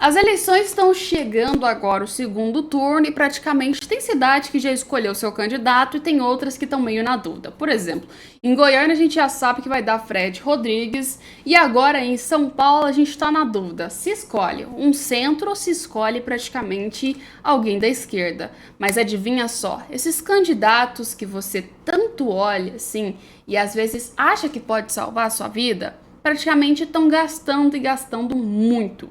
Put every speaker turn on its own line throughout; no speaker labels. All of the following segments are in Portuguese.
As eleições estão chegando agora, o segundo turno, e praticamente tem cidade que já escolheu seu candidato e tem outras que estão meio na dúvida. Por exemplo, em Goiânia a gente já sabe que vai dar Fred Rodrigues, e agora em São Paulo a gente está na dúvida se escolhe um centro ou se escolhe praticamente alguém da esquerda. Mas adivinha só, esses candidatos que você tanto olha assim e às vezes acha que pode salvar a sua vida, praticamente estão gastando e gastando muito.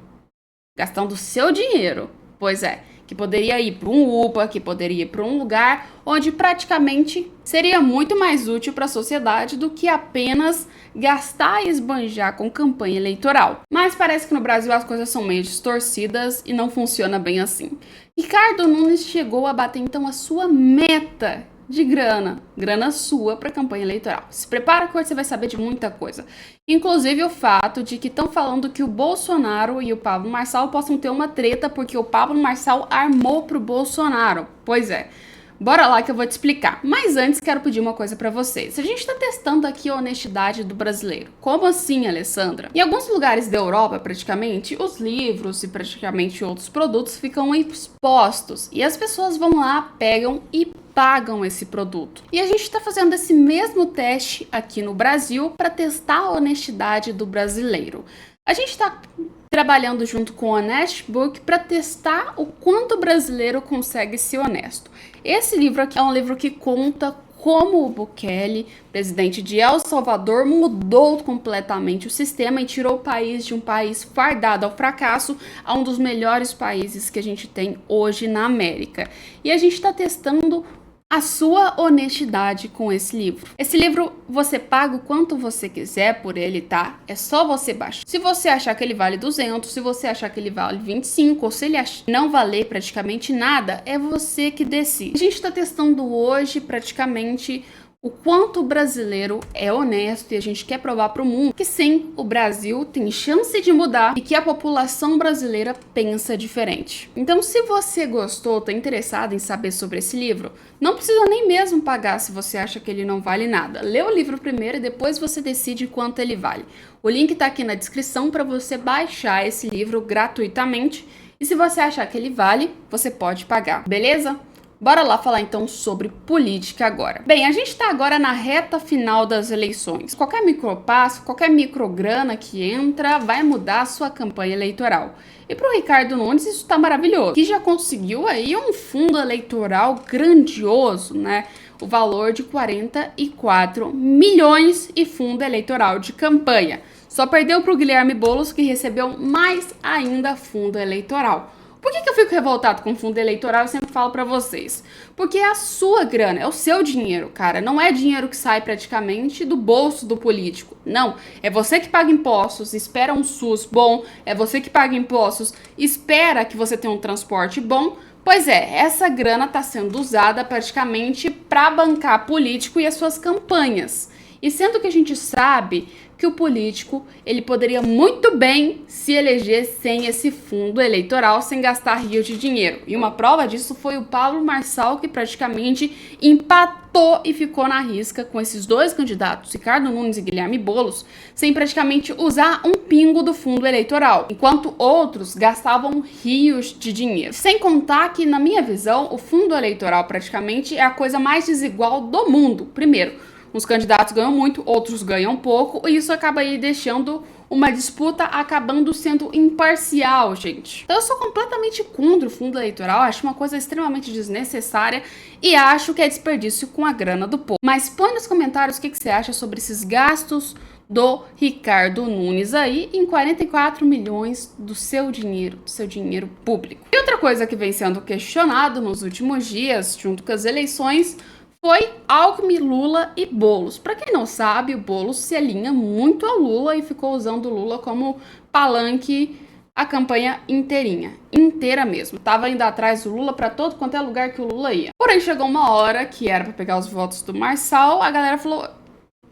Gastando seu dinheiro. Pois é, que poderia ir para um UPA, que poderia ir para um lugar onde praticamente seria muito mais útil para a sociedade do que apenas gastar e esbanjar com campanha eleitoral. Mas parece que no Brasil as coisas são meio distorcidas e não funciona bem assim. Ricardo Nunes chegou a bater então a sua meta de grana sua para campanha eleitoral. Se prepara que hoje você vai saber de muita coisa. Inclusive o fato de que estão falando que o Bolsonaro e o Pablo Marçal possam ter uma treta porque o Pablo Marçal armou pro Bolsonaro. Pois é. Bora lá que eu vou te explicar. Mas antes quero pedir uma coisa pra vocês. A gente tá testando aqui a honestidade do brasileiro. Como assim, Alessandra? Em alguns lugares da Europa, praticamente, os livros e praticamente outros produtos ficam expostos. E as pessoas vão lá, pegam e pagam esse produto. E a gente está fazendo esse mesmo teste aqui no Brasil para testar a honestidade do brasileiro. A gente está trabalhando junto com o Honest Book para testar o quanto o brasileiro consegue ser honesto. Esse livro aqui é um livro que conta como o Bukele, presidente de El Salvador, mudou completamente o sistema e tirou o país de um país fardado ao fracasso a um dos melhores países que a gente tem hoje na América. E a gente está testando a sua honestidade com esse livro. Esse livro você paga o quanto você quiser por ele, tá? É só você baixar. Se você achar que ele vale 200, se você achar que ele vale 25, ou se ele não valer praticamente nada, é você que decide. A gente está testando hoje praticamente o quanto o brasileiro é honesto e a gente quer provar para o mundo que sim, o Brasil tem chance de mudar e que a população brasileira pensa diferente. Então, se você gostou, está interessado em saber sobre esse livro, não precisa nem mesmo pagar se você acha que ele não vale nada. Lê o livro primeiro e depois você decide quanto ele vale. O link está aqui na descrição para você baixar esse livro gratuitamente e se você achar que ele vale, você pode pagar, beleza? Bora lá falar então sobre política agora. Bem, a gente tá agora na reta final das eleições. Qualquer micropasso, qualquer micrograna que entra vai mudar a sua campanha eleitoral. E pro Ricardo Nunes isso tá maravilhoso, que já conseguiu aí um fundo eleitoral grandioso, né? O valor de 44 milhões e fundo eleitoral de campanha. Só perdeu pro Guilherme Boulos, que recebeu mais ainda fundo eleitoral. Por que eu fico revoltado com o fundo eleitoral? Eu sempre falo pra vocês. Porque é a sua grana, é o seu dinheiro, cara. Não é dinheiro que sai praticamente do bolso do político. Não, é você que paga impostos, espera um SUS bom, é você que paga impostos, espera que você tenha um transporte bom. Pois é, essa grana tá sendo usada praticamente pra bancar político e as suas campanhas. E sendo que a gente sabe que o político, ele poderia muito bem se eleger sem esse fundo eleitoral, sem gastar rios de dinheiro. E uma prova disso foi o Pablo Marçal, que praticamente empatou e ficou na risca com esses dois candidatos, Ricardo Nunes e Guilherme Boulos, sem praticamente usar um pingo do fundo eleitoral, enquanto outros gastavam rios de dinheiro. Sem contar que, na minha visão, o fundo eleitoral praticamente é a coisa mais desigual do mundo. Primeiro, uns candidatos ganham muito, outros ganham pouco, e isso acaba aí deixando uma disputa acabando sendo imparcial, gente. Então eu sou completamente contra o fundo eleitoral, acho uma coisa extremamente desnecessária e acho que é desperdício com a grana do povo. Mas põe nos comentários o que você acha sobre esses gastos do Ricardo Nunes aí em 44 milhões do seu dinheiro público. E outra coisa que vem sendo questionado nos últimos dias, junto com as eleições, foi Alckmin, Lula e Boulos. Para quem não sabe, o Boulos se alinha muito ao Lula e ficou usando o Lula como palanque a campanha inteira mesmo. Tava indo atrás do Lula para todo quanto é lugar que o Lula ia. Porém, chegou uma hora que era para pegar os votos do Marçal, a galera falou: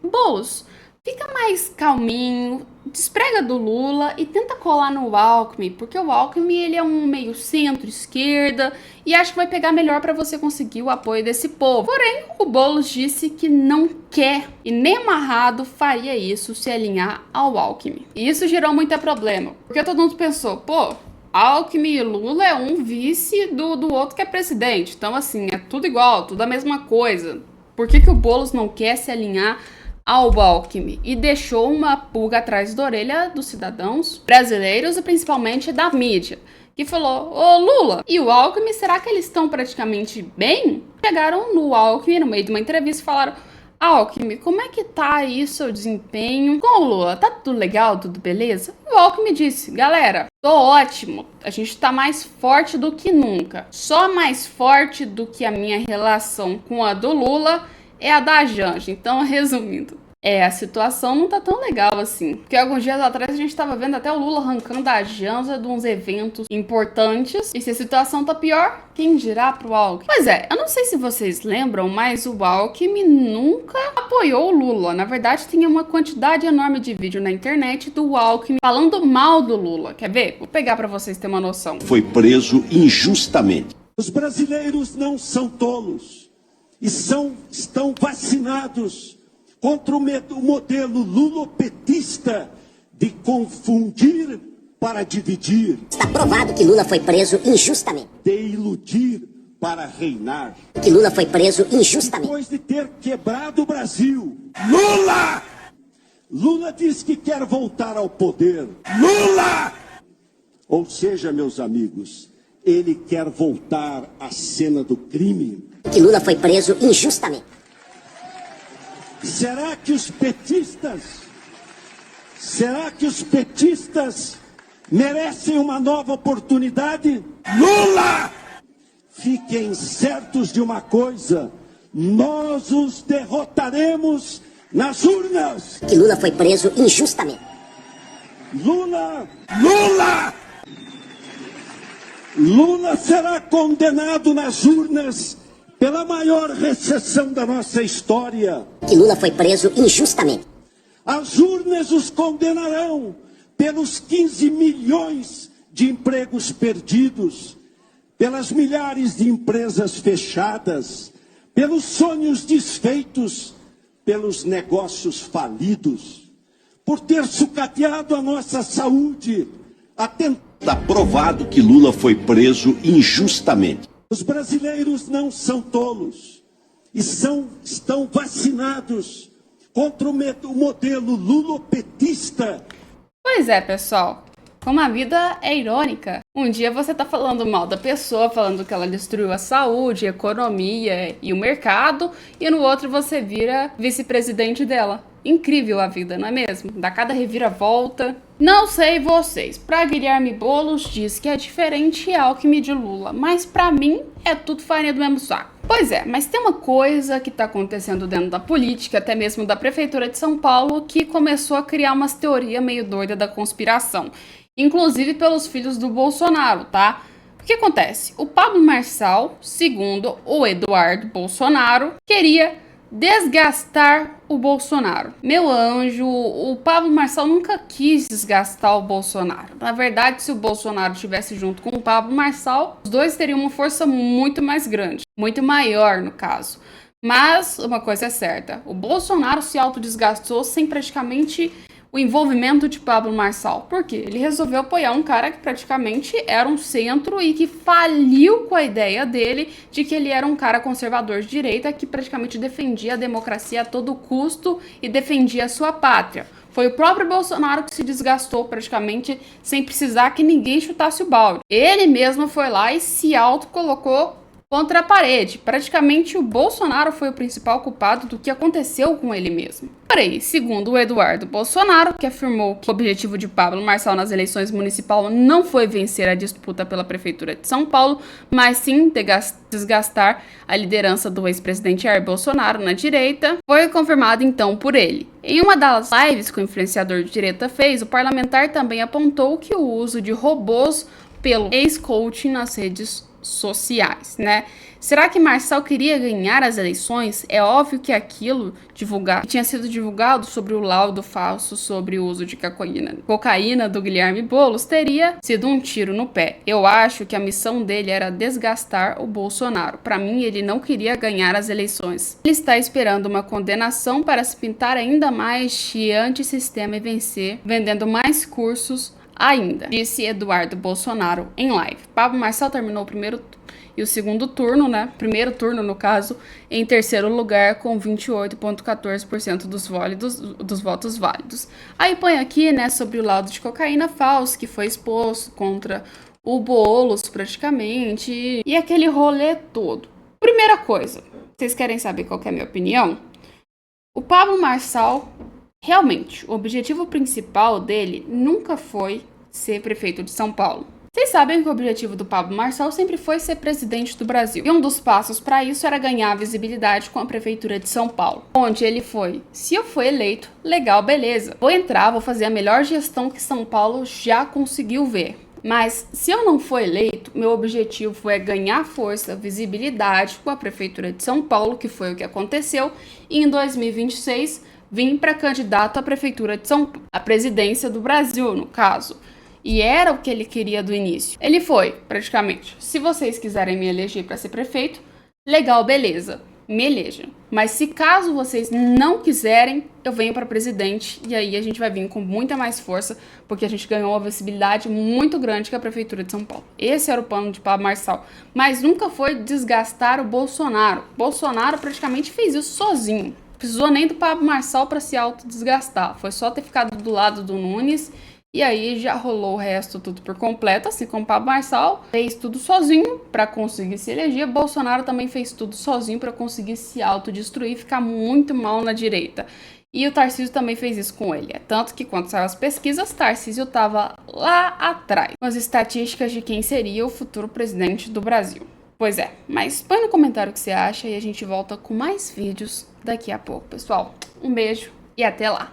Boulos, fica mais calminho, desprega do Lula e tenta colar no Alckmin, porque o Alckmin ele é um meio centro-esquerda e acho que vai pegar melhor para você conseguir o apoio desse povo. Porém, o Boulos disse que não quer e nem amarrado faria isso se alinhar ao Alckmin. E isso gerou muito problema, porque todo mundo pensou, pô, Alckmin e Lula é um vice do outro que é presidente. Então, assim, é tudo igual, tudo a mesma coisa. Por que o Boulos não quer se alinhar ao Alckmin? E deixou uma pulga atrás da orelha dos cidadãos brasileiros e principalmente da mídia, que falou: ô Lula e o Alckmin, será que eles estão praticamente bem? Chegaram no Alckmin no meio de uma entrevista e falaram: Alckmin, como é que tá aí seu desempenho com o Lula? Tá tudo legal, tudo beleza? E o Alckmin disse: galera, tô ótimo, a gente tá mais forte do que nunca. Só mais forte do que a minha relação com a do Lula é a da Janja. Então, resumindo, a situação não tá tão legal assim. Porque alguns dias atrás a gente tava vendo até o Lula arrancando a Janja de uns eventos importantes. E se a situação tá pior, quem dirá pro Alckmin? Pois é, eu não sei se vocês lembram, mas o Alckmin nunca apoiou o Lula. Na verdade, tinha uma quantidade enorme de vídeo na internet do Alckmin falando mal do Lula. Quer ver? Vou pegar pra vocês terem uma noção.
Foi preso injustamente.
Os brasileiros não são tolos e estão vacinados contra o modelo lulopetista de confundir para dividir.
Está provado que Lula foi preso injustamente.
De iludir para reinar.
Que Lula foi preso injustamente.
Depois de ter quebrado o Brasil. Lula diz que quer voltar ao poder. Ou seja, meus amigos, ele quer voltar à cena do crime.
Que Lula foi preso injustamente.
Será que os petistas merecem uma nova oportunidade? Fiquem certos de uma coisa, nós os derrotaremos nas urnas.
Que Lula foi preso injustamente.
Lula será condenado nas urnas pela maior recessão da nossa história.
Que Lula foi preso injustamente.
As urnas os condenarão pelos 15 milhões de empregos perdidos, pelas milhares de empresas fechadas, pelos sonhos desfeitos, pelos negócios falidos, por ter sucateado a nossa saúde,
Está provado que Lula foi preso injustamente.
Os brasileiros não são tolos e estão vacinados contra o modelo lulopetista.
Pois é, pessoal. Como a vida é irônica. Um dia você tá falando mal da pessoa, falando que ela destruiu a saúde, a economia e o mercado, e no outro você vira vice-presidente dela. Incrível a vida, não é mesmo? Dá cada reviravolta. Não sei vocês, pra Guilherme Boulos diz que é diferente Alckmin de Lula, mas pra mim é tudo farinha do mesmo saco. Pois é, mas tem uma coisa que tá acontecendo dentro da política, até mesmo da Prefeitura de São Paulo, que começou a criar umas teorias meio doidas da conspiração. Inclusive pelos filhos do Bolsonaro, tá? O que acontece? O Pablo Marçal, segundo o Eduardo Bolsonaro, queria desgastar o Bolsonaro. Meu anjo, o Pablo Marçal nunca quis desgastar o Bolsonaro. Na verdade, se o Bolsonaro estivesse junto com o Pablo Marçal, os dois teriam uma força muito mais grande, muito maior no caso. Mas uma coisa é certa, o Bolsonaro se autodesgastou sem praticamente o envolvimento de Pablo Marçal. Por quê? Ele resolveu apoiar um cara que praticamente era um centro e que faliu com a ideia dele de que ele era um cara conservador de direita que praticamente defendia a democracia a todo custo e defendia a sua pátria. Foi o próprio Bolsonaro que se desgastou praticamente sem precisar que ninguém chutasse o balde. Ele mesmo foi lá e se autocolocou contra a parede. Praticamente o Bolsonaro foi o principal culpado do que aconteceu com ele mesmo. Porém, segundo o Eduardo Bolsonaro, que afirmou que o objetivo de Pablo Marçal nas eleições municipais não foi vencer a disputa pela Prefeitura de São Paulo, mas sim desgastar a liderança do ex-presidente Jair Bolsonaro na direita, foi confirmado então por ele. Em uma das lives que o influenciador de direita fez, o parlamentar também apontou que o uso de robôs pelo ex-coach nas redes sociais, né? Será que Marçal queria ganhar as eleições? É óbvio que aquilo que tinha sido divulgado sobre o laudo falso sobre o uso de cocaína do Guilherme Boulos teria sido um tiro no pé. Eu acho que a missão dele era desgastar o Bolsonaro. Para mim, ele não queria ganhar as eleições. Ele está esperando uma condenação para se pintar ainda mais de antissistema e vencer, vendendo mais cursos ainda, disse Eduardo Bolsonaro em live. Pablo Marçal terminou o primeiro e o segundo turno, né? Primeiro turno, no caso, em terceiro lugar, com 28,14% dos votos válidos. Aí põe aqui, né, sobre o laudo de cocaína falso, que foi exposto contra o Boulos, praticamente, e aquele rolê todo. Primeira coisa, vocês querem saber qual que é a minha opinião? O Pablo Marçal, realmente, o objetivo principal dele nunca foi ser prefeito de São Paulo. Vocês sabem que o objetivo do Pablo Marçal sempre foi ser presidente do Brasil. E um dos passos para isso era ganhar visibilidade com a prefeitura de São Paulo. Onde ele foi, se eu for eleito, legal, beleza. Vou entrar, vou fazer a melhor gestão que São Paulo já conseguiu ver. Mas se eu não for eleito, meu objetivo é ganhar força, visibilidade com a prefeitura de São Paulo, que foi o que aconteceu, e em 2026 vim para candidato à prefeitura de São Paulo, a presidência do Brasil, no caso. E era o que ele queria do início. Ele foi, praticamente, se vocês quiserem me eleger para ser prefeito, legal, beleza, me elejam. Mas se caso vocês não quiserem, eu venho para presidente e aí a gente vai vir com muita mais força, porque a gente ganhou uma visibilidade muito grande com a prefeitura de São Paulo. Esse era o plano de Pablo Marçal. Mas nunca foi desgastar o Bolsonaro. Bolsonaro praticamente fez isso sozinho. Não precisou nem do Pablo Marçal para se autodesgastar. Foi só ter ficado do lado do Nunes. E aí já rolou o resto tudo por completo, assim como o Pablo Marçal fez tudo sozinho para conseguir se eleger. Bolsonaro também fez tudo sozinho para conseguir se autodestruir e ficar muito mal na direita. E o Tarcísio também fez isso com ele. É tanto que quando saiu as pesquisas, Tarcísio estava lá atrás, com as estatísticas de quem seria o futuro presidente do Brasil. Pois é, mas põe no comentário o que você acha e a gente volta com mais vídeos daqui a pouco. Pessoal, um beijo e até lá!